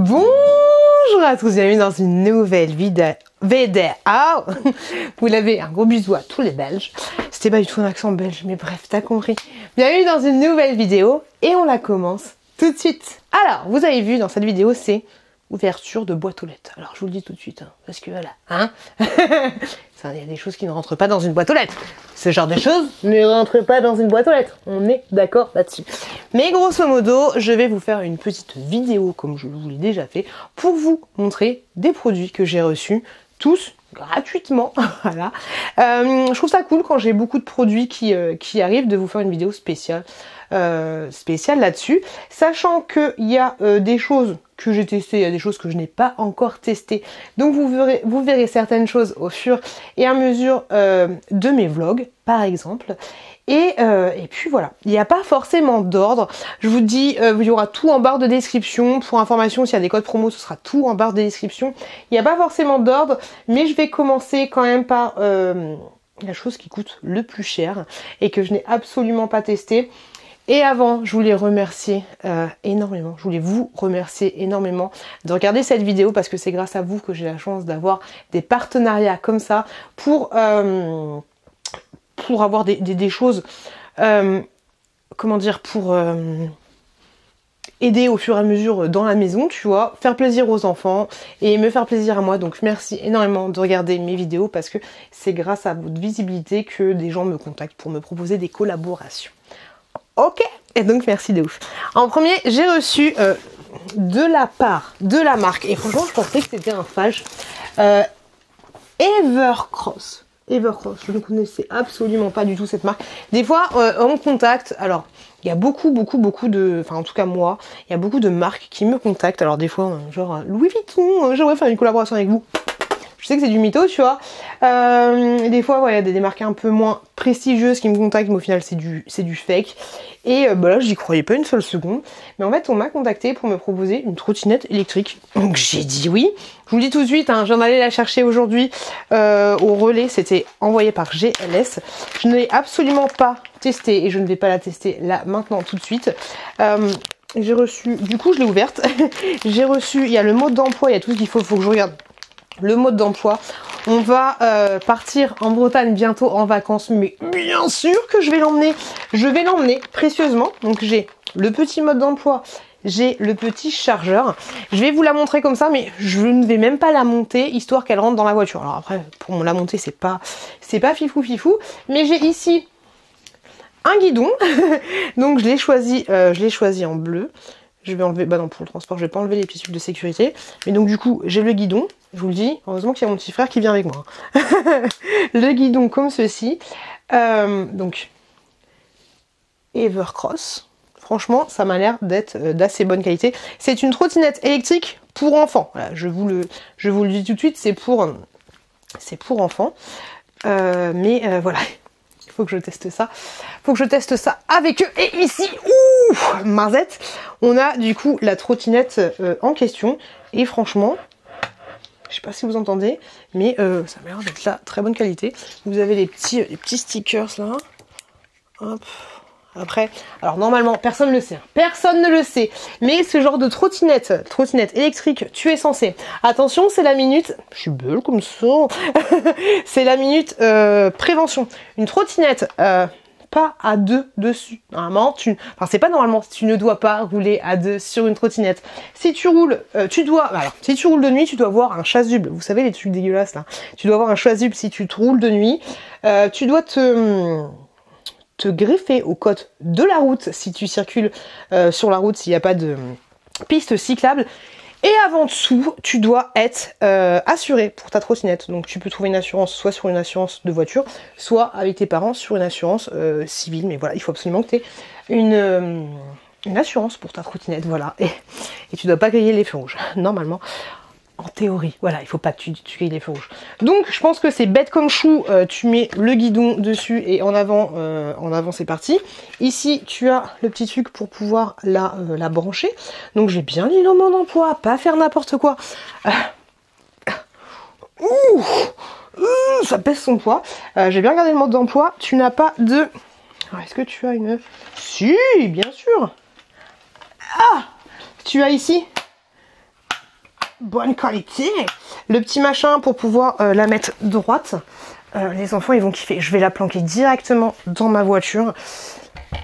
Bonjour à tous, bienvenue dans une nouvelle vidéo. Vous l'avez, un gros bisou à tous les Belges. C'était pas du tout un accent belge, mais bref, t'as compris. Bienvenue dans une nouvelle vidéo et on la commence tout de suite. Alors, vous avez vu dans cette vidéo, c'est ouverture de boîte aux lettres. Alors, je vous le dis tout de suite, parce que voilà, il y a des choses qui ne rentrent pas dans une boîte aux lettres. Ce genre de choses ne rentrent pas dans une boîte aux lettres. On est d'accord là-dessus. Mais grosso modo, je vais vous faire une petite vidéo, comme je vous l'ai déjà fait, pour vous montrer des produits que j'ai reçus, tous gratuitement. Voilà. Je trouve ça cool quand j'ai beaucoup de produits qui arrivent, de vous faire une vidéo spéciale là-dessus, sachant qu'il y a des choses que j'ai testées, il y a des choses que je n'ai pas encore testées, donc vous verrez certaines choses au fur et à mesure de mes vlogs, par exemple. Et puis voilà, il n'y a pas forcément d'ordre. Je vous dis, il y aura tout en barre de description. Pour information, s'il y a des codes promo, ce sera tout en barre de description. Il n'y a pas forcément d'ordre, mais je vais commencer quand même par la chose qui coûte le plus cher et que je n'ai absolument pas testé. Et avant, je voulais remercier énormément, je voulais vous remercier énormément de regarder cette vidéo parce que c'est grâce à vous que j'ai la chance d'avoir des partenariats comme ça pour avoir des choses, comment dire, pour aider au fur et à mesure dans la maison, tu vois, faire plaisir aux enfants et me faire plaisir à moi. Donc merci énormément de regarder mes vidéos parce que c'est grâce à votre visibilité que des gens me contactent pour me proposer des collaborations. Ok, et donc merci de ouf. En premier, j'ai reçu de la part de la marque, et franchement je pensais que c'était un fage, Evercross, je ne connaissais absolument pas du tout cette marque. Des fois on me contacte, alors il y a beaucoup de, enfin en tout cas moi, il y a beaucoup de marques qui me contactent, alors des fois genre Louis Vuitton, j'aimerais faire une collaboration avec vous. Je sais que c'est du mytho, tu vois. Des fois, il y a des marques un peu moins prestigieuses qui me contactent, mais au final, c'est du fake. Et là, j'y croyais pas une seule seconde. Mais en fait, on m'a contacté pour me proposer une trottinette électrique. Donc, j'ai dit oui. Je vous le dis tout de suite, je viens d'aller la chercher aujourd'hui au relais. C'était envoyé par GLS. Je ne l'ai absolument pas testée et je ne vais pas la tester là, maintenant, tout de suite. J'ai reçu, du coup, je l'ai ouverte. J'ai reçu, il y a le mode d'emploi, il y a tout ce qu'il faut que je regarde. Le mode d'emploi, on va partir en Bretagne bientôt en vacances, mais bien sûr que je vais l'emmener précieusement. Donc j'ai le petit mode d'emploi, j'ai le petit chargeur. Je vais vous la montrer comme ça, mais je ne vais même pas la monter, histoire qu'elle rentre dans la voiture. Alors après, pour la monter, c'est pas fifou, mais j'ai ici un guidon, donc je l'ai choisi en bleu. Je vais enlever, bah non, pour le transport, je vais pas enlever les petits trucs de sécurité. Mais donc du coup, j'ai le guidon, je vous le dis, heureusement qu'il y a mon petit frère qui vient avec moi. Le guidon comme ceci. Donc, Evercross. Franchement, ça m'a l'air d'être d'assez bonne qualité. C'est une trottinette électrique pour enfants. Voilà, je vous le dis tout de suite, c'est pour enfants. Voilà. Il faut que je teste ça. Faut que je teste ça avec eux. Et ici, ouh, marzette, on a du coup la trottinette en question. Et franchement, je sais pas si vous entendez, mais ça m'a l'air d'être là, très bonne qualité. Vous avez les petits stickers là. Hop. Après, alors normalement, personne ne le sait. Personne ne le sait. Mais ce genre de trottinette électrique, tu es censé. Attention, c'est la minute. Je suis belle comme ça. C'est la minute prévention. Une trottinette pas à deux dessus. Normalement, c'est pas normalement. Tu ne dois pas rouler à deux sur une trottinette. Si tu roules, si tu roules de nuit, tu dois avoir un chasuble. Vous savez les trucs dégueulasses là. Tu dois avoir un chasuble si tu te roules de nuit. Tu dois te greffer au code de la route si tu circules sur la route, s'il n'y a pas de piste cyclable. Et avant dessous, tu dois être assuré pour ta trottinette. Donc tu peux trouver une assurance soit sur une assurance de voiture, soit avec tes parents sur une assurance civile. Mais voilà, il faut absolument que tu aies une assurance pour ta trottinette. Voilà. Et tu dois pas griller les feux rouges, normalement. En théorie, voilà, il faut pas que tu grilles les feux rouges. Donc je pense que c'est bête comme chou, tu mets le guidon dessus et en avant c'est parti. Ici tu as le petit truc pour pouvoir la brancher. Donc j'ai bien dit le mode d'emploi, pas faire n'importe quoi. Ça pèse son poids. J'ai bien regardé le mode d'emploi, tu n'as pas de... Est-ce que tu as une... Si, bien sûr. Ah, tu as ici bonne qualité. Le petit machin pour pouvoir la mettre droite. Les enfants, ils vont kiffer. Je vais la planquer directement dans ma voiture.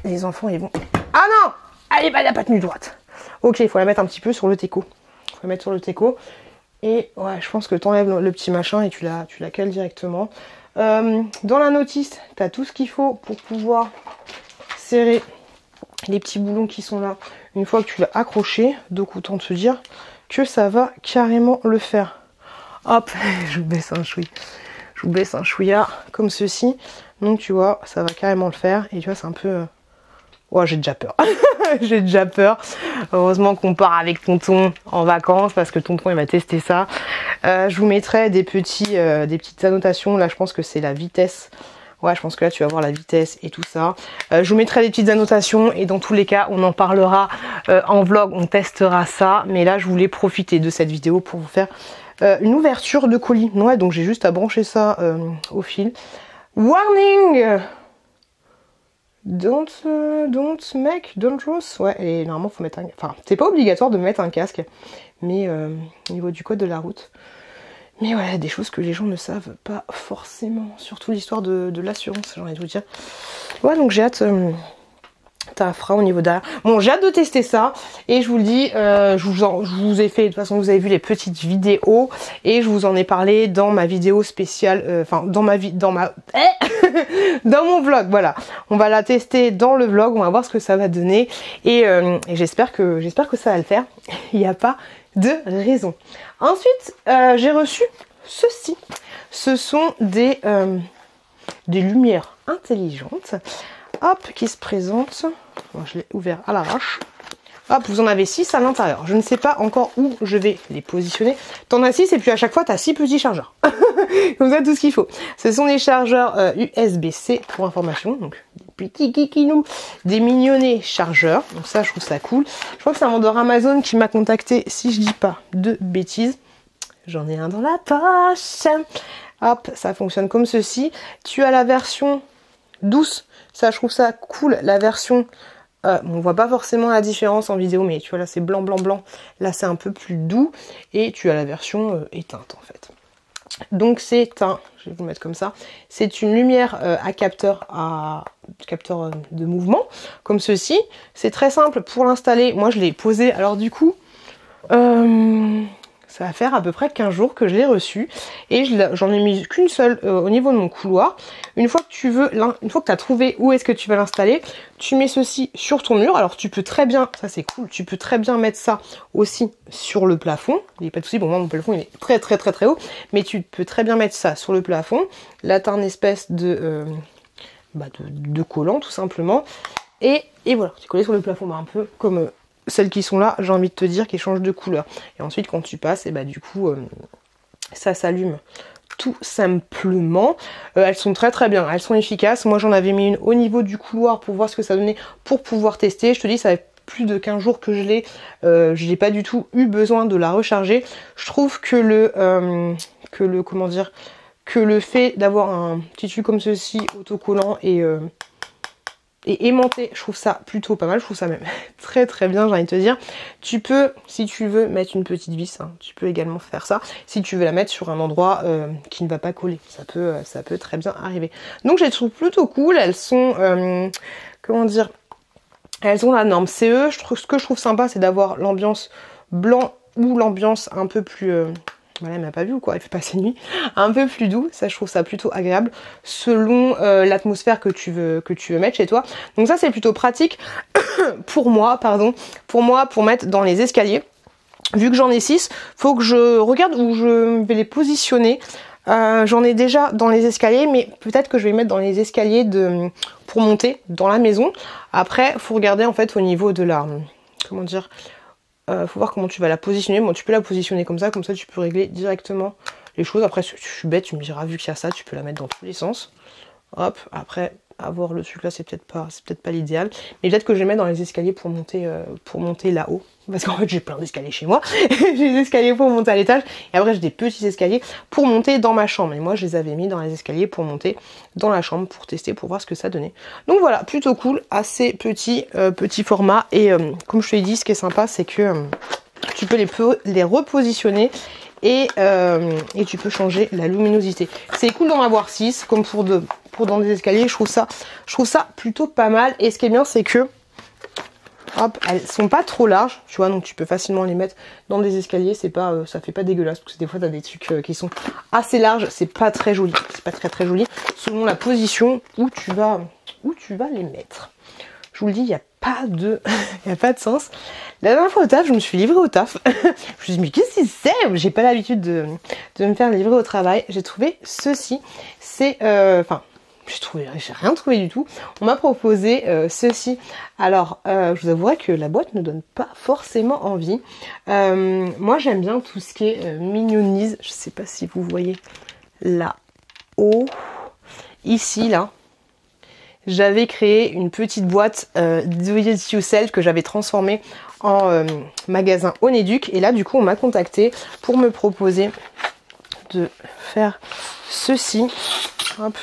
Les enfants, ils vont... Ah non! Elle n'a pas tenue droite. Ok, il faut la mettre un petit peu sur le teco. Il faut la mettre sur le teco. Et ouais, je pense que tu enlèves le petit machin et tu la cales directement. Dans la notice, tu as tout ce qu'il faut pour pouvoir serrer les petits boulons qui sont là. Une fois que tu l'as accroché, donc autant te dire que ça va carrément le faire. Hop, je vous baisse un chouïa. Je vous baisse un chouïa comme ceci. Donc tu vois, ça va carrément le faire. Et tu vois, c'est un peu... Oh, j'ai déjà peur. J'ai déjà peur. Heureusement qu'on part avec tonton en vacances parce que tonton il va tester ça. Je vous mettrai des petites annotations. Là, je pense que c'est la vitesse. Ouais, je pense que là, tu vas voir la vitesse et tout ça. Je vous mettrai des petites annotations et dans tous les cas, on en parlera en vlog. On testera ça. Mais là, je voulais profiter de cette vidéo pour vous faire une ouverture de colis. Ouais, donc j'ai juste à brancher ça au fil. Warning! Don't make dangerous. Ouais, et normalement faut mettre un... Enfin, c'est pas obligatoire de mettre un casque, mais au niveau du code de la route. Mais ouais, des choses que les gens ne savent pas forcément. Surtout l'histoire de l'assurance, j'ai envie de vous dire. Ouais, donc j'ai hâte... T'as fera au niveau derrière. Bon, j'ai hâte de tester ça et je vous le dis, je vous ai fait, de toute façon vous avez vu les petites vidéos et je vous en ai parlé dans ma vidéo spéciale, enfin dans mon vlog, voilà. On va la tester dans le vlog, on va voir ce que ça va donner et j'espère que ça va le faire. Il n'y a pas de raison. Ensuite, j'ai reçu ceci. Ce sont des lumières intelligentes. Hop, qui se présente. Bon, je l'ai ouvert à l'arrache. Hop, vous en avez 6 à l'intérieur. Je ne sais pas encore où je vais les positionner. T'en as 6 et puis à chaque fois, tu as 6 petits chargeurs. Comme ça, tout ce qu'il faut. Ce sont des chargeurs USB-C pour information. Donc, des petits kikinous, des mignonnets chargeurs. Donc ça, je trouve ça cool. Je crois que c'est un vendeur Amazon qui m'a contacté, si je dis pas de bêtises. J'en ai un dans la poche. Hop, ça fonctionne comme ceci. Tu as la version douce. Ça, je trouve ça cool. La version, on voit pas forcément la différence en vidéo, mais tu vois là, c'est blanc, blanc, blanc. Là, c'est un peu plus doux. Et tu as la version éteinte, en fait. Donc, c'est un, je vais vous le mettre comme ça, c'est une lumière à capteur de mouvement, comme ceci. C'est très simple pour l'installer. Moi, je l'ai posé. Alors, du coup, ça va faire à peu près 15 jours que je l'ai reçu et j'en ai mis qu'une seule au niveau de mon couloir. Une fois que tu as trouvé où est-ce que tu vas l'installer, tu mets ceci sur ton mur. Alors tu peux très bien, ça c'est cool, tu peux très bien mettre ça aussi sur le plafond. Il n'y a pas de souci, bon moi mon plafond il est très très très très haut, mais tu peux très bien mettre ça sur le plafond. Là tu as une espèce de collant tout simplement. Et voilà, tu collé sur le plafond, un peu comme... celles qui sont là, j'ai envie de te dire, qui changent de couleur. Et ensuite, quand tu passes, et du coup, ça s'allume tout simplement. Elles sont très très bien, elles sont efficaces. Moi, j'en avais mis une au niveau du couloir pour voir ce que ça donnait, pour pouvoir tester. Je te dis, ça fait plus de 15 jours que je l'ai. Je n'ai pas du tout eu besoin de la recharger. Je trouve que le fait d'avoir un tissu comme ceci, autocollant et aimanté, je trouve ça plutôt pas mal, je trouve ça même très très bien, j'ai envie de te dire. Tu peux, si tu veux, mettre une petite vis, hein, tu peux également faire ça, si tu veux la mettre sur un endroit qui ne va pas coller, ça peut très bien arriver. Donc je les trouve plutôt cool, elles sont, comment dire, elles ont la norme CE, ce que je trouve sympa c'est d'avoir l'ambiance blanc ou l'ambiance un peu plus... Voilà, elle m'a pas vu ou quoi, il fait passer nuit. Un peu plus doux, ça je trouve ça plutôt agréable selon l'atmosphère que tu veux mettre chez toi. Donc ça c'est plutôt pratique pour moi, pour mettre dans les escaliers. Vu que j'en ai 6, faut que je regarde où je vais les positionner. J'en ai déjà dans les escaliers, mais peut-être que je vais les mettre dans les escaliers pour monter dans la maison. Après, faut regarder en fait au niveau de la... Comment dire ? Faut voir comment tu vas la positionner. Bon, tu peux la positionner comme ça tu peux régler directement les choses. Après, si je suis bête, tu me diras, vu qu'il y a ça, tu peux la mettre dans tous les sens. Hop, après, avoir le truc là, c'est peut-être pas l'idéal. Mais peut-être que je les mets dans les escaliers pour monter là-haut. Parce qu'en fait, j'ai plein d'escaliers chez moi. J'ai des escaliers pour monter à l'étage. Et après, j'ai des petits escaliers pour monter dans ma chambre. Et moi, je les avais mis dans les escaliers pour monter dans la chambre pour tester, pour voir ce que ça donnait. Donc voilà, plutôt cool. Assez petit format. Et comme je te l'ai dit, ce qui est sympa, c'est que tu peux les repositionner et tu peux changer la luminosité. C'est cool d'en avoir 6 comme pour dans des escaliers. Je trouve ça plutôt pas mal. Et ce qui est bien, c'est que hop, elles sont pas trop larges, tu vois, donc tu peux facilement les mettre dans des escaliers. C'est pas, ça fait pas dégueulasse parce que des fois t'as des trucs qui sont assez larges. C'est pas très joli. C'est pas très joli selon la position où tu vas les mettre. Je vous le dis, il n'y a pas de sens. La dernière fois au taf, je me suis livrée au taf. Je me suis dit, mais qu'est-ce que c'est? J'ai pas l'habitude de me faire livrer au travail. J'ai trouvé ceci. C'est, j'ai rien trouvé du tout. On m'a proposé ceci. Alors, je vous avouerai que la boîte ne donne pas forcément envie. Moi, j'aime bien tout ce qui est mignonise. Je sais pas si vous voyez là-haut. Ici, là. J'avais créé une petite boîte do it yourself que j'avais transformée en magasin Oneduc. Et là, du coup, on m'a contacté pour me proposer de faire ceci. Hop.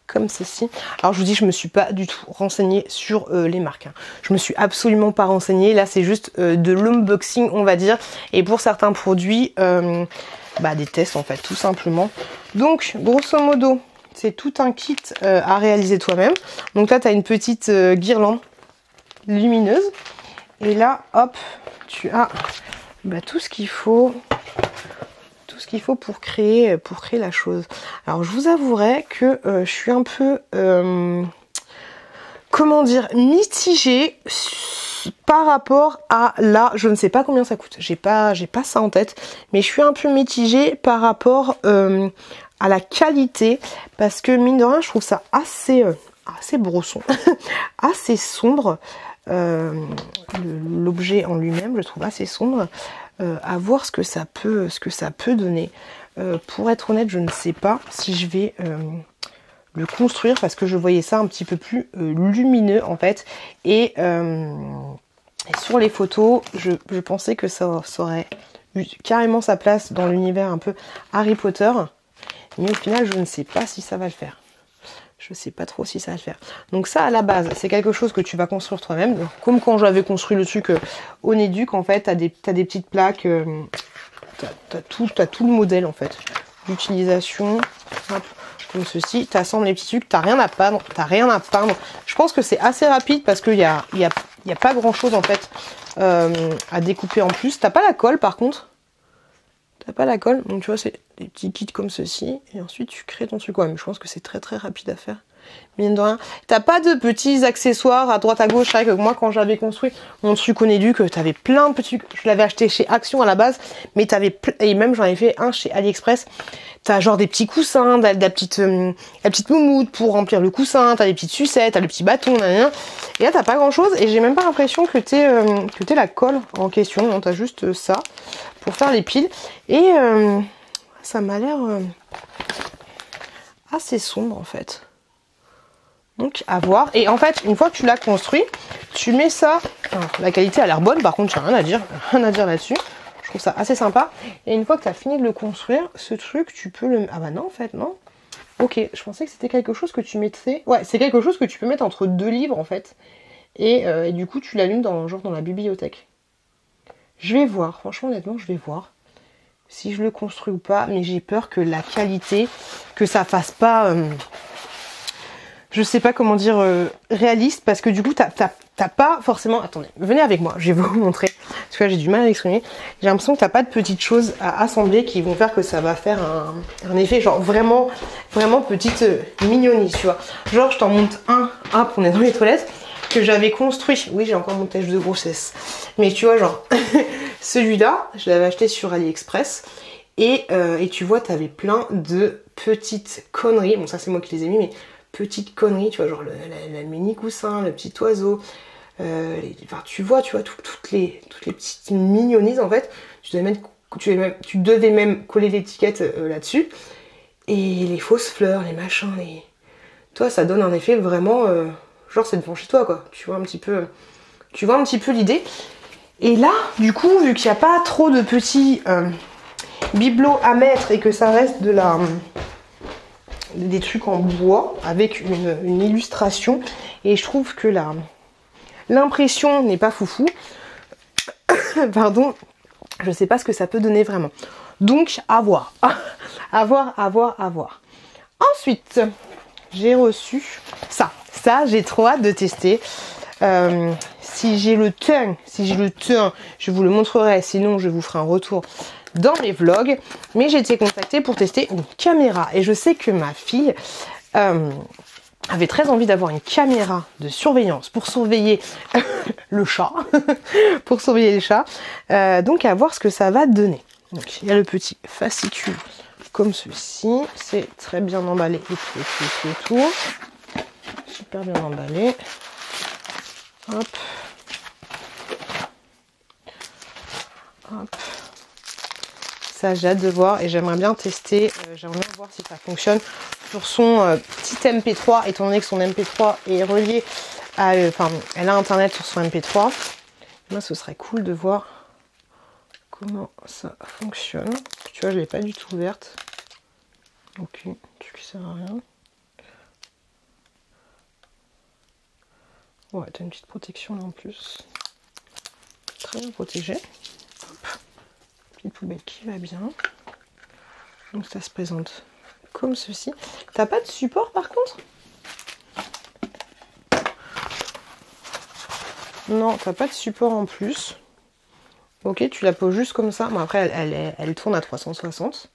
Comme ceci. Alors je vous dis, je me suis pas du tout renseignée sur les marques. Je me suis absolument pas renseignée. Là, c'est juste de l'unboxing, on va dire. Et pour certains produits, des tests en fait, tout simplement. Donc, grosso modo, c'est tout un kit à réaliser toi-même. Donc là, tu as une petite guirlande lumineuse. Et là, hop, tu as tout ce qu'il faut. Tout ce qu'il faut pour créer la chose. Alors, je vous avouerai que je suis un peu, comment dire, mitigée par rapport à là. Je ne sais pas combien ça coûte. J'ai pas ça en tête. Mais je suis un peu mitigée par rapport à la qualité, parce que mine de rien, je trouve ça assez brosson, assez sombre. L'objet en lui-même, je le trouve assez sombre. À voir ce que ça peut donner. Pour être honnête, je ne sais pas si je vais le construire, parce que je voyais ça un petit peu plus lumineux en fait. Et sur les photos, je pensais que ça aurait eu carrément sa place dans l'univers un peu Harry Potter. Mais au final, je ne sais pas si ça va le faire. Je sais pas trop si ça va le faire. Donc ça, à la base, c'est quelque chose que tu vas construire toi-même. Comme quand j'avais construit le truc Oneduc, en fait, t'as des petites plaques. T'as tout le modèle, en fait, d'utilisation. Hop, comme ceci. T'assembles les petits trucs. T'as rien à peindre. Je pense que c'est assez rapide parce qu'il y a pas grand-chose, en fait, à découper en plus. T'as pas la colle, par contre. T'as pas la colle, donc tu vois, c'est des petits kits comme ceci, et ensuite tu crées ton truc. Ouais, mais je pense que c'est très rapide à faire. Mine de rien. T'as pas de petits accessoires à droite à gauche. C'est vrai que moi, quand j'avais construit mon truc Oneduc, t'avais plein de petits. Je l'avais acheté chez Action à la base, mais et même j'en avais fait un chez AliExpress. T'as genre des petits coussins, la petite moumoute pour remplir le coussin, t'as des petites sucettes, t'as le petit bâton, nanana. Et là, t'as pas grand chose, et j'ai même pas l'impression que t'aies la colle en question. Non, t'as juste ça pour faire les piles. Et ça m'a l'air assez sombre en fait. Donc à voir. Et en fait, une fois que tu l'as construit, tu mets ça. Alors, la qualité a l'air bonne, par contre, j'ai rien à dire là-dessus. Je trouve ça assez sympa. Et une fois que tu as fini de le construire, ce truc, tu peux le... Ah bah non, en fait, non. Ok, je pensais que c'était quelque chose que tu mettais... Ouais, c'est quelque chose que tu peux mettre entre deux livres, en fait. Et du coup, tu l'allumes dans la bibliothèque. Je vais voir, franchement, honnêtement, je vais voir si je le construis ou pas. Mais j'ai peur que la qualité, que ça fasse pas... je sais pas comment dire, réaliste, parce que du coup, t'as pas forcément... Attendez, venez avec moi, je vais vous montrer, parce que là, j'ai du mal à l'exprimer. J'ai l'impression que t'as pas de petites choses à assembler qui vont faire que ça va faire un effet, genre vraiment petite mignonnie, tu vois. Genre, je t'en monte un, hop, on est dans les toilettes, que j'avais construit. Oui, j'ai encore mon test de grossesse. Mais tu vois, genre, celui-là, je l'avais acheté sur AliExpress, et tu vois, t'avais plein de petites conneries. Bon, ça, c'est moi qui les ai mis, mais... petites conneries, tu vois, genre la mini coussin, le petit oiseau, enfin, tu vois toutes les petites mignonnises en fait. Tu devais même coller l'étiquette là-dessus, et les fausses fleurs, les machins, toi, ça donne un effet vraiment genre c'est devant chez toi, quoi. Tu vois un petit peu l'idée. Et là, du coup, vu qu'il n'y a pas trop de petits bibelots à mettre et que ça reste des trucs en bois avec une illustration, et je trouve que l'impression n'est pas foufou. pardon, je sais pas ce que ça peut donner vraiment. Donc, à voir. À voir. Ensuite, j'ai reçu ça. Ça, j'ai trop hâte de tester. Si j'ai le temps, je vous le montrerai. Sinon, je vous ferai un retour dans mes vlogs. Mais j'ai été contactée pour tester une caméra. Et je sais que ma fille avait très envie d'avoir une caméra de surveillance pour surveiller le chat. Pour surveiller le chat. Donc, à voir ce que ça va donner. Donc, il y a le petit fascicule comme ceci. C'est très bien emballé et tout. Super bien emballé. Hop. Hop. Ça, j'ai hâte de voir et j'aimerais bien tester. J'aimerais bien voir si ça fonctionne sur son petit MP3, étant donné que son MP3 est relié à... Enfin, elle a internet sur son MP3. Moi, ce serait cool de voir comment ça fonctionne. Tu vois, je ne l'ai pas du tout ouverte. Ok, tu sert à rien. Ouais, t'as une petite protection là en plus. Très bien protégée. Hop. Petite poubelle qui va bien. Donc ça se présente comme ceci. T'as pas de support par contre? Non, t'as pas de support en plus. Ok, tu la poses juste comme ça. Bon après, elle tourne à 360.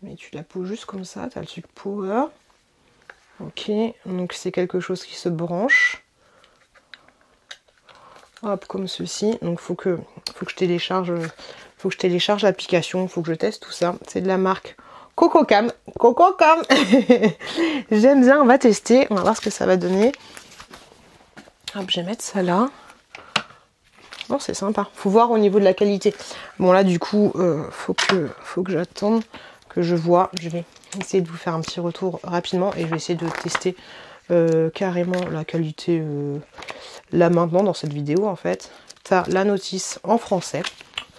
Mais tu la poses juste comme ça. T'as le truc power. Ok, donc c'est quelque chose qui se branche. Hop, comme ceci. Donc faut que je télécharge l'application, faut que je teste tout ça. C'est de la marque Cococam. Cococam. J'aime bien, on va tester, on va voir ce que ça va donner. Hop, je vais mettre ça là. Bon, c'est sympa. Faut voir au niveau de la qualité. Bon là du coup, faut que j'attende que je vois. Je vais essayer de vous faire un petit retour rapidement et je vais essayer de tester carrément la qualité là maintenant dans cette vidéo en fait. T'as la notice en français.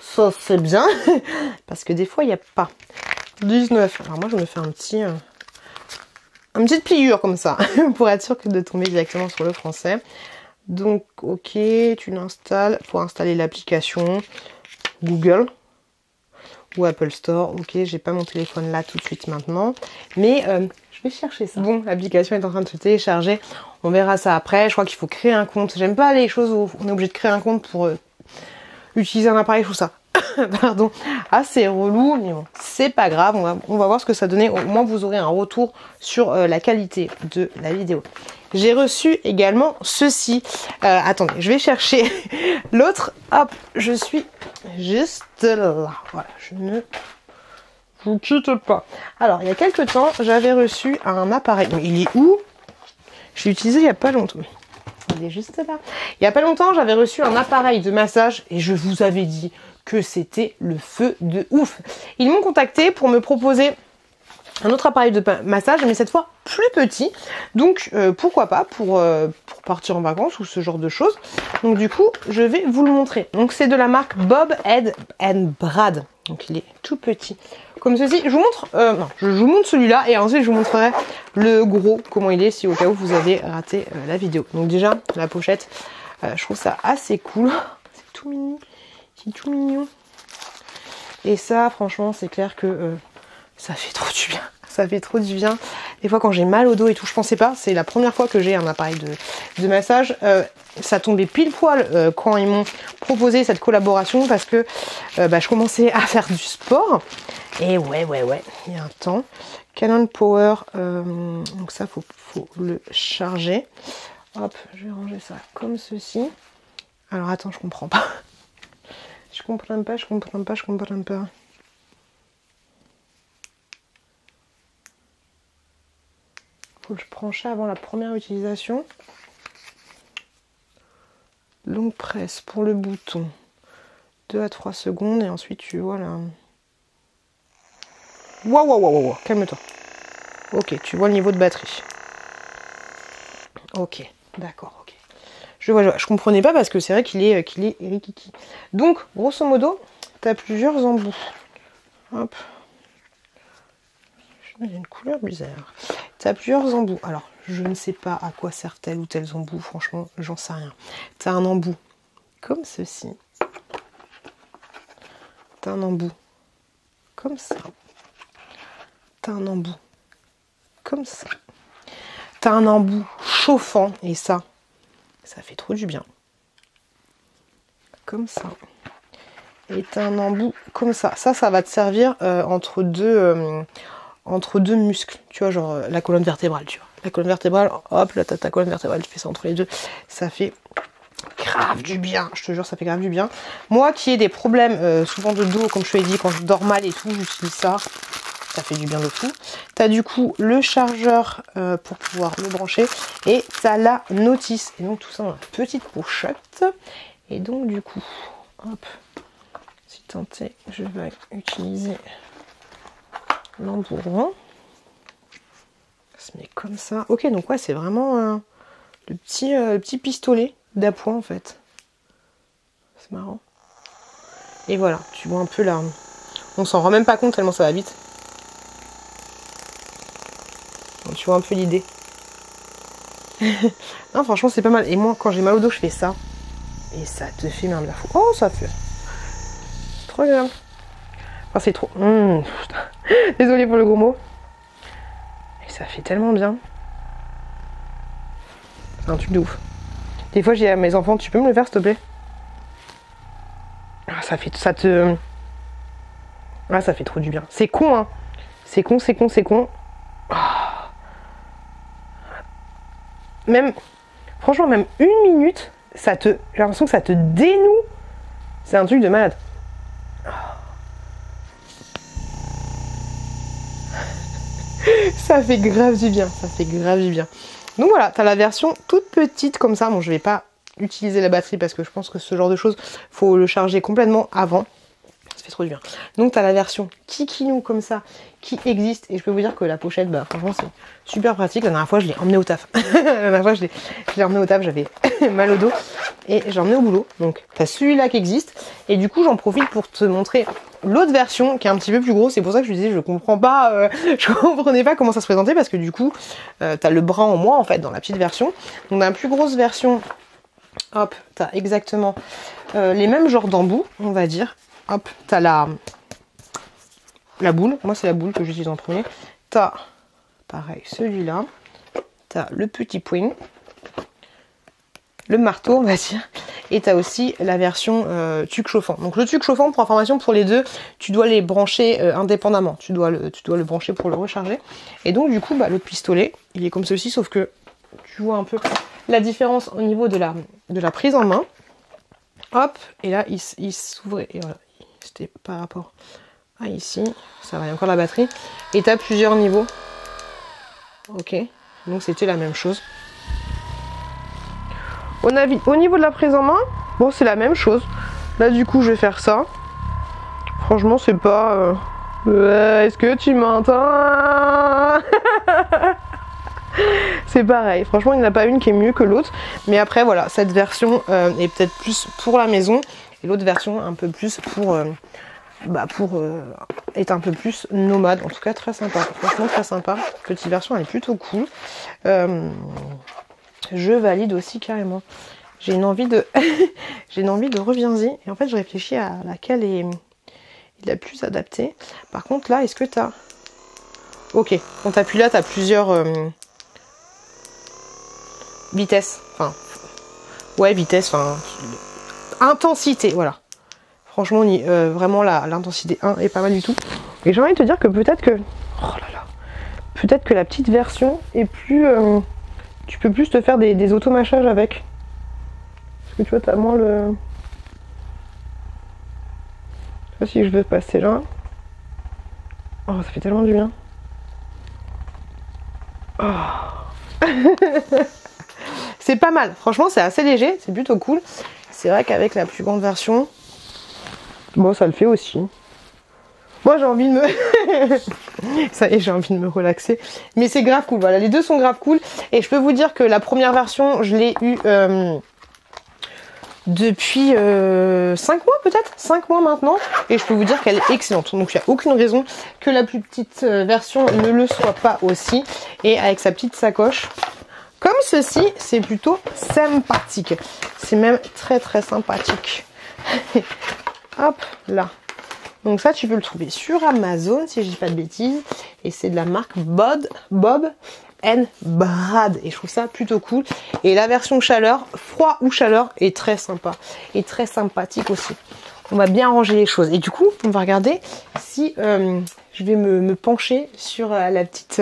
Ça c'est bien parce que des fois il n'y a pas. 19. Alors moi je me fais une petite pliure comme ça pour être sûr que de tomber directement sur le français. Donc ok, tu l'installes pour installer l'application Google ou Apple Store. Ok, j'ai pas mon téléphone là tout de suite maintenant, mais je vais chercher ça. Bon, l'application est en train de se télécharger. On verra ça après. Je crois qu'il faut créer un compte. J'aime pas les choses où on est obligé de créer un compte pour utiliser un appareil, tout ça. Pardon, assez relou, mais bon, c'est pas grave. On va voir ce que ça donnait. Au moins, vous aurez un retour sur la qualité de la vidéo. J'ai reçu également ceci. Attendez, je vais chercher l'autre. Hop, je suis juste là. Voilà, je ne vous quitte pas. Alors, il y a quelques temps, j'avais reçu un appareil. Mais il est où? Je l'ai utilisé il n'y a pas longtemps. Il est juste là. Il n'y a pas longtemps, j'avais reçu un appareil de massage et je vous avais dit que c'était le feu de ouf. Ils m'ont contacté pour me proposer un autre appareil de massage, mais cette fois plus petit. Donc pourquoi pas pour partir en vacances ou ce genre de choses. Donc du coup, je vais vous le montrer. Donc c'est de la marque Bob and Brad. Donc il est tout petit. Comme ceci, je vous montre, non, je vous montre celui-là et ensuite je vous montrerai le gros, comment il est, si au cas où vous avez raté la vidéo. Donc déjà, la pochette, je trouve ça assez cool. C'est tout mignon. C'est tout mignon. Et ça, franchement, c'est clair que ça fait trop du bien. Ça fait trop du bien. Des fois, quand j'ai mal au dos et tout, je pensais pas. C'est la première fois que j'ai un appareil de massage. Ça tombait pile poil quand ils m'ont proposé cette collaboration parce que je commençais à faire du sport. Et ouais, il y a un temps. Canon Power, donc ça, faut le charger. Hop, je vais ranger ça comme ceci. Alors attends, je comprends pas. Je comprends pas. Faut que je branche ça avant la première utilisation. Longue presse pour le bouton. 2 à 3 secondes et ensuite tu vois là. Waouh, calme-toi. Ok, tu vois le niveau de batterie. Ok, d'accord, ok. Je comprenais pas parce que c'est vrai qu'il est rikiki. Donc, grosso modo, tu as plusieurs embouts. Hop. Il y a une couleur bizarre. Tu as plusieurs embouts. Alors, je ne sais pas à quoi sert tel ou tel embout. Franchement, j'en sais rien. Tu as un embout comme ceci. t'as un embout comme ça. T'as un embout comme ça. T'as un embout chauffant et ça fait trop du bien. Comme ça. Et t'as un embout comme ça. Ça va te servir entre deux muscles. Tu vois, genre la colonne vertébrale, tu vois. La colonne vertébrale, hop, là t'as ta colonne vertébrale, tu fais ça entre les deux. Ça fait grave du bien. Je te jure, ça fait grave du bien. Moi qui ai des problèmes souvent de dos, comme je te l'ai dit, quand je dors mal et tout, j'utilise ça. Ça fait du bien de fou. T'as du coup le chargeur pour pouvoir le brancher. Et t'as la notice. Et donc tout ça dans une petite pochette. Et donc du coup, hop, si tenté, je vais utiliser l'embourrant. Ça se met comme ça. Ok, donc ouais, c'est vraiment le petit pistolet d'appoint en fait. C'est marrant. Et voilà, tu vois un peu là. On s'en rend même pas compte tellement ça va vite. Donc, tu vois un peu l'idée. Non, franchement, c'est pas mal. Et moi, quand j'ai mal au dos, je fais ça. Et ça te fait même la fou. Oh, ça fait. C'est trop bien. Enfin, c'est trop. Désolée pour le gros mot. Et ça fait tellement bien. C'est un truc de ouf. Des fois, j'ai à mes enfants, tu peux me le faire, s'il te plaît? Ah, ça fait. Ça te. Ah, ça fait trop du bien. C'est con, hein. C'est con, c'est con, c'est con. Oh. Même. Franchement, même une minute, ça te. J'ai l'impression que ça te dénoue. C'est un truc de malade. Ça fait grave du bien. Ça fait grave du bien. Donc voilà, t'as la version toute petite comme ça. Bon, je vais pas utiliser la batterie parce que je pense que ce genre de choses, faut le charger complètement avant. Ça fait trop du bien. Donc t'as la version kikinou comme ça qui existe. Et je peux vous dire que la pochette, bah franchement, c'est super pratique. La dernière fois, je l'ai emmené au taf. La dernière fois, je l'ai emmené au taf. J'avais mal au dos. Et j'ai emmené au boulot. Donc t'as celui-là qui existe. Et du coup, j'en profite pour te montrer l'autre version qui est un petit peu plus gros. C'est pour ça que je disais, je comprends pas, je comprenais pas comment ça se présentait parce que du coup, t'as le bras en moins en fait dans la petite version. Donc dans la plus grosse version, hop, t'as exactement les mêmes genres d'embouts, on va dire. Hop, t'as la boule. Moi, c'est la boule que j'utilise en premier. T'as, pareil, celui-là. T'as le petit poing. Le marteau, on va dire. Et t'as aussi la version tuc chauffant. Donc le tuc chauffant, pour information, pour les deux, tu dois les brancher indépendamment. Tu dois le brancher pour le recharger. Et donc, du coup, bah, le pistolet, il est comme ceci, sauf que tu vois un peu la différence au niveau de la prise en main. Hop, et là, il s'ouvrait. Et voilà. C'était par rapport à ici. Ça va, il y a encore la batterie. Et tu as plusieurs niveaux. Ok. Donc c'était la même chose. Au niveau de la prise en main, bon, c'est la même chose. Là, du coup, je vais faire ça. Franchement, c'est pas... Est-ce que tu m'entends? C'est pareil. Franchement, il n'y en a pas une qui est mieux que l'autre. Mais après, voilà, cette version est peut-être plus pour la maison. Et l'autre version un peu plus pour être un peu plus nomade. En tout cas, très sympa. Franchement, très sympa. Petite version, elle est plutôt cool. Je valide aussi carrément. J'ai une envie de reviens-y. Et en fait, je réfléchis à laquelle est la plus adaptée. Par contre, là, est-ce que tu as... Ok, quand tu appuies là, tu as plusieurs vitesses. Enfin, ouais, vitesse, enfin... Intensité, voilà. Franchement, vraiment l'intensité 1 est pas mal du tout. Et j'ai envie de te dire que peut-être que... Oh là là. Peut-être que la petite version est plus... tu peux plus te faire des automachages avec. Parce que tu vois, t'as moins le... Je sais pas si je veux passer là. Oh, ça fait tellement du bien. Oh. C'est pas mal. Franchement, c'est assez léger. C'est plutôt cool. C'est vrai qu'avec la plus grande version, bon, ça le fait aussi. Moi, j'ai envie de me... Ça y est, j'ai envie de me relaxer. Mais c'est grave cool. Voilà, les deux sont grave cool. Et je peux vous dire que la première version, je l'ai eue depuis 5 mois peut-être. 5 mois maintenant. Et je peux vous dire qu'elle est excellente. Donc, il n'y a aucune raison que la plus petite version ne le soit pas aussi. Et avec sa petite sacoche... Comme ceci, c'est plutôt sympathique. C'est même très très sympathique. Hop, là. Donc ça, tu peux le trouver sur Amazon, si je dis pas de bêtises. Et c'est de la marque Bob and Brad. Et je trouve ça plutôt cool. Et la version chaleur, froid ou chaleur, est très sympa. Et très sympathique aussi. On va bien ranger les choses. Et du coup, on va regarder si je vais me pencher sur la petite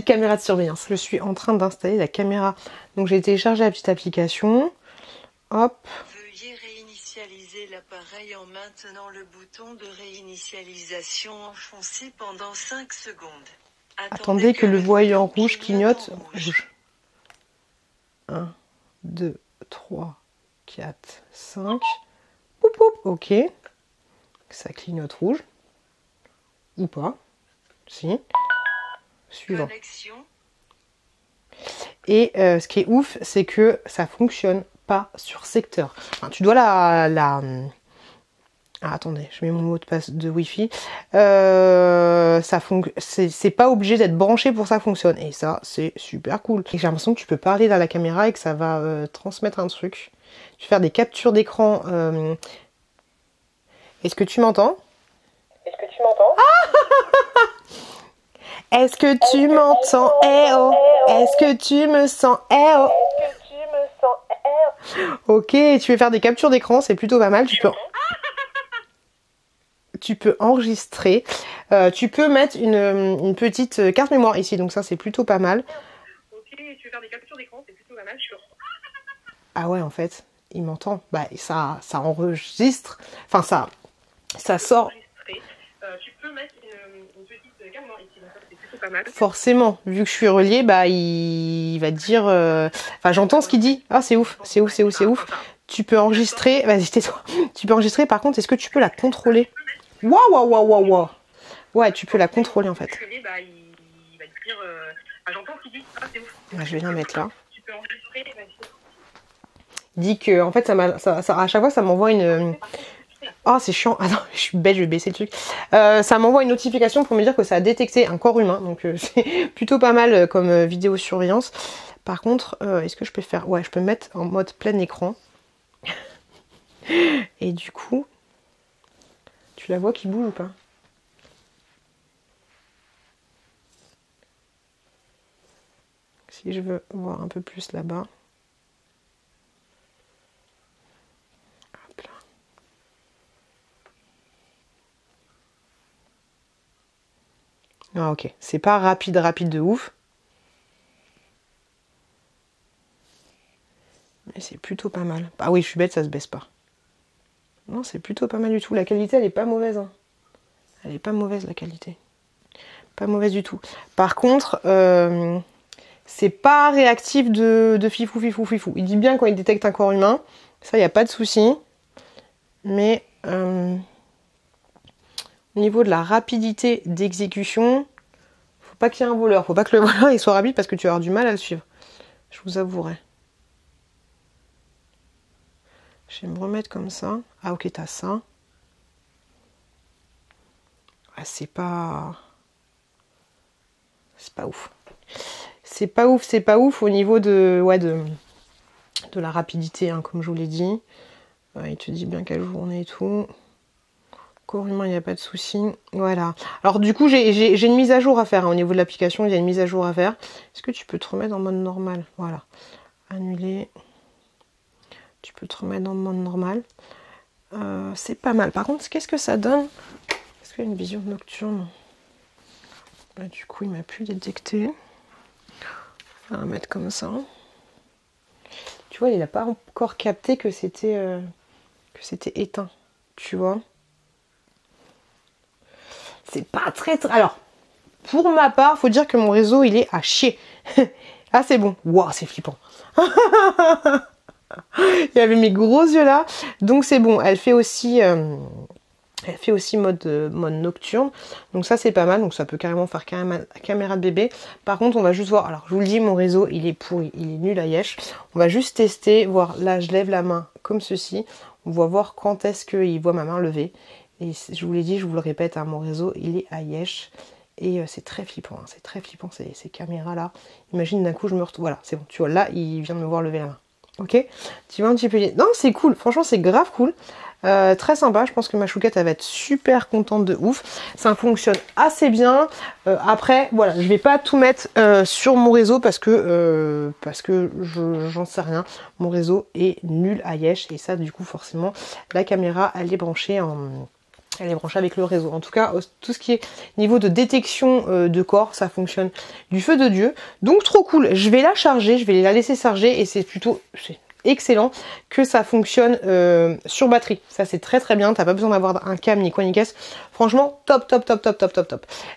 caméra de surveillance. Je suis en train d'installer la caméra. Donc j'ai téléchargé la petite application. Hop. Veuillez réinitialiser l'appareil en maintenant le bouton de réinitialisation enfoncé pendant 5 secondes. Attendez que le voyant rouge clignote rouge. 1, 2, 3, 4, 5. Oup, oup, ok. Ça clignote rouge. Ou pas. Si. Suivant. Connexion. Et ce qui est ouf, c'est que ça fonctionne pas sur secteur. Enfin, tu dois Ah, attendez, je mets mon mot de passe de Wi-Fi. C'est pas obligé d'être branché pour que ça fonctionne. Et ça, c'est super cool. Et j'ai l'impression que tu peux parler dans la caméra et que ça va transmettre un truc. Je vais faire des captures d'écran. Est-ce que tu m'entends? Est-ce que tu m'entends? Est-ce que tu m'entends? Eh oh! Est-ce que tu me sens? Eh oh! Est-ce que tu me sens? Ok, tu veux faire des captures d'écran, c'est plutôt pas mal. Tu peux enregistrer. Tu peux mettre une petite carte mémoire ici, donc ça c'est plutôt pas mal. Ok, tu veux faire des captures d'écran, c'est plutôt pas mal. Ah ouais, en fait, il m'entend. Bah ça enregistre. Enfin ça sort. Tu peux mettre une petite carte mémoire ici, donc ça c'est plutôt pas mal. Forcément, vu que je suis reliée, bah il va dire. Enfin, j'entends ce qu'il dit. Ah, c'est ouf, c'est ouf, c'est ouf, c'est ouf. Tu peux enregistrer. Vas-y, tais-toi. Tu peux enregistrer. Par contre, est-ce que tu peux la contrôler? Waouh, waouh, waouh, waouh, waouh. Ouais, tu peux la contrôler en fait. Bah, il va te dire. J'entends ce qu'il dit. Ah, c'est ouf. Ouais, je vais la mettre là. Tu peux enregistrer. Il dit que en fait, à chaque fois, ça m'envoie une. Oh, c'est chiant. Attends, je suis bête, je vais baisser le truc. Ça m'envoie une notification pour me dire que ça a détecté un corps humain. Donc, c'est plutôt pas mal comme vidéosurveillance. Par contre, est-ce que je peux faire... Ouais, je peux me mettre en mode plein écran. Et du coup, tu la vois qui bouge ou pas? Si je veux voir un peu plus là-bas. Hop là. Ah ok, c'est pas rapide de ouf. Mais c'est plutôt pas mal. Ah oui, je suis bête, ça se baisse pas. Non, c'est plutôt pas mal du tout. La qualité, elle est pas mauvaise. Hein. Elle est pas mauvaise, la qualité. Pas mauvaise du tout. Par contre, c'est pas réactif de fifou, fifou, fifou. Il dit bien quand il détecte un corps humain. Ça, il n'y a pas de souci. Mais au niveau de la rapidité d'exécution, faut pas qu'il y ait un voleur. Faut pas que le voleur il soit rapide parce que tu vas avoir du mal à le suivre. Je vous avouerai. Je vais me remettre comme ça. Ah ok, t'as ça. Ah, c'est pas ouf. C'est pas ouf, c'est pas ouf au niveau de la rapidité, hein, comme je vous l'ai dit. Il te dit bien quelle journée et tout. Corps humain, il n'y a pas de souci. Voilà. Alors du coup, j'ai une mise à jour à faire. Hein, au niveau de l'application, il y a une mise à jour à faire. Est-ce que tu peux te remettre en mode normal? Voilà. Annuler. Tu peux te remettre en mode normal. C'est pas mal. Par contre, qu'est-ce que ça donne? Est-ce qu'il y a une vision nocturne? Là, du coup, il m'a plus détecté. On va mettre comme ça. Tu vois, il n'a pas encore capté que c'était éteint. Tu vois. C'est pas très... Alors, pour ma part, faut dire que mon réseau, il est à chier. Ah, c'est bon. Waouh, c'est flippant. Il y avait mes gros yeux là. Donc, c'est bon. Elle fait aussi mode nocturne. Donc, ça, c'est pas mal. Donc, ça peut carrément faire caméra de bébé. Par contre, on va juste voir. Alors, je vous le dis, mon réseau, il est pourri. Il est nul à yesh. On va juste tester. Voir. Là, je lève la main comme ceci. On va voir quand est-ce qu'il voit ma main levée. Et je vous l'ai dit, je vous le répète, hein, mon réseau, il est à yesh. Et c'est très flippant, hein, c'est très flippant ces caméras-là. Imagine d'un coup, je me retrouve... Voilà, c'est bon, tu vois, là, il vient de me voir lever la main. Ok, tu vois un petit peu. Non, c'est cool, franchement c'est grave cool. Très sympa, je pense que ma chouquette elle va être super contente de ouf. Ça fonctionne assez bien. Après, voilà, je vais pas tout mettre sur mon réseau parce que j'en sais rien. Mon réseau est nul à yesh et ça du coup forcément la caméra elle est branchée avec le réseau. En tout cas, tout ce qui est niveau de détection de corps, ça fonctionne du feu de Dieu. Donc trop cool. Je vais la charger, je vais la laisser charger et c'est excellent que ça fonctionne sur batterie. Ça c'est très très bien. T'as pas besoin d'avoir un câble ni quoi ni caisse. Franchement, top.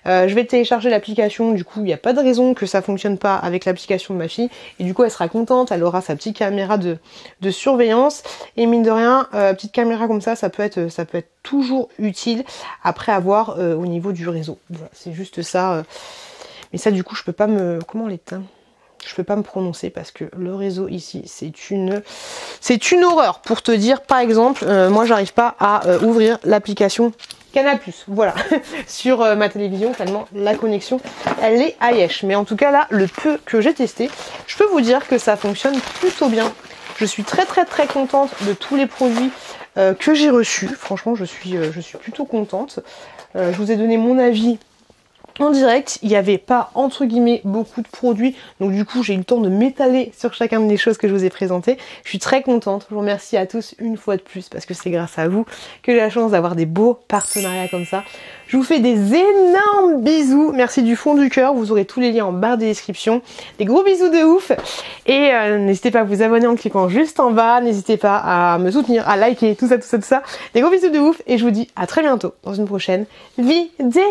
Je vais télécharger l'application. Du coup, il n'y a pas de raison que ça fonctionne pas avec l'application de ma fille. Et du coup, elle sera contente. Elle aura sa petite caméra de surveillance. Et mine de rien, petite caméra comme ça peut être toujours utile après avoir au niveau du réseau. Voilà, c'est juste ça. Mais ça, du coup, je peux pas me... Comment on l'éteint ? Je peux pas me prononcer parce que le réseau ici, c'est une horreur. Pour te dire, par exemple, moi, j'arrive pas à ouvrir l'application Canal+, voilà, sur ma télévision, tellement la connexion, elle est à yesh. Mais en tout cas, là, le peu que j'ai testé, je peux vous dire que ça fonctionne plutôt bien. Je suis très contente de tous les produits que j'ai reçus. Franchement, je suis plutôt contente. Je vous ai donné mon avis en direct, il n'y avait pas entre guillemets beaucoup de produits, donc du coup j'ai eu le temps de m'étaler sur chacun des choses que je vous ai présentées. Je suis très contente, je vous remercie à tous une fois de plus parce que c'est grâce à vous que j'ai la chance d'avoir des beaux partenariats comme ça. Je vous fais des énormes bisous, merci du fond du cœur, vous aurez tous les liens en barre de description. Des gros bisous de ouf et n'hésitez pas à vous abonner en cliquant juste en bas, n'hésitez pas à me soutenir, à liker, tout ça. Des gros bisous de ouf et je vous dis à très bientôt dans une prochaine vidéo.